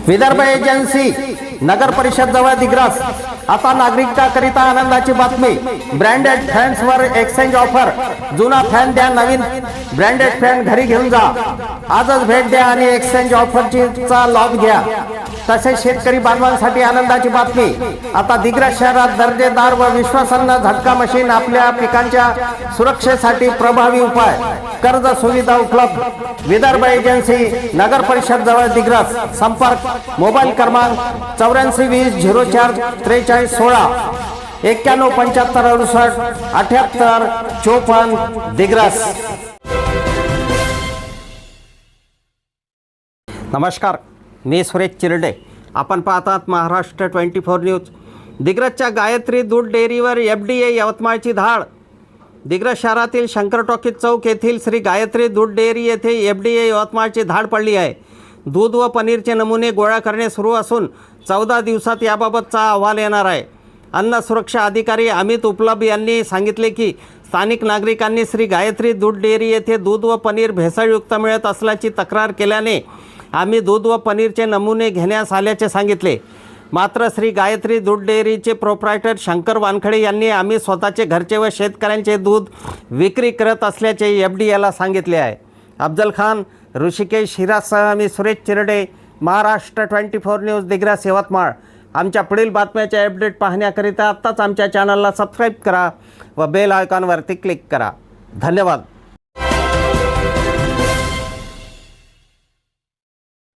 Vidarbha agency नगर परिषद जवळ दिग्रस। आता नागरिकांकरिता आनंदाची बातमी, ब्रँडेड फॅन्सवर एक्सचेंज ऑफर। जुना फॅन द्या, नवीन ब्रँडेड फॅन घरी घेऊन जा। आजच भेट द्या आणि एक्सचेंज ऑफरचा लाभ घ्या। तसेच शेतकरी बांधवांसाठी आनंदाची बातमी, आता दिग्रस शहरात दर्जेदार व विश्वासार्ह झटका मशीन, आपल्या पिकांच्या सुरक्षेसाठी प्रभावी उपाय, कर्ज सुविधा उपलब्ध। विदर्भ एजन्सी नगर परिषद जवळ दिग्रस। संपर्क मोबाईल क्रमांक 84 20 04 43 16 91 75 68 78 54 दिग्रस। नमस्कार, मी सुरेश चिरडे। आपण पाहतात महाराष्ट्र 24 न्यूज। दिग्रसच्या गायत्री दूध डेअरीवर FDA यवतमाळची धाड। दिग्रस शहरातील शंकर टॉकीज चौक येथील श्री गायत्री दूध डेअरी येथे FDA यवतमाळची धाड पडली आहे। दूध व पनीरचे नमुने गोळा करणे सुरू असून 14 दिवसात याबाबतचा अहवाल येणार आहे। अन्न सुरक्षा अधिकारी अमित उपलब यांनी सांगितले की स्थानिक नागरिकांनी श्री गायत्री दूध डेअरी येथे दूध व पनीर भेसळयुक्त मिळत असल्याची तक्रार केल्याने आम्ही दूध व पनीरचे नमुने घेण्यास आल्याचे सांगितले। मात्र श्री गायत्री दूध डेअरीचे प्रोप्रायटर शंकर वानखडे यांनी आम्ही स्वतःचे घरचे व शेतकऱ्यांचे दूध विक्री करत असल्याचे FDAला सांगितले आहे। अफजल खान, ऋषिकेश हिरासह मी सुरेश चिरडे, महाराष्ट्र 24 न्यूज, दिग्रस, यवतमाळ। आमच्या पुढील बातम्याचे अपडेट पाहण्याकरिता आत्ताच आमच्या चॅनलला सबस्क्राईब करा व बेल आयकॉनवरती क्लिक करा। धन्यवाद।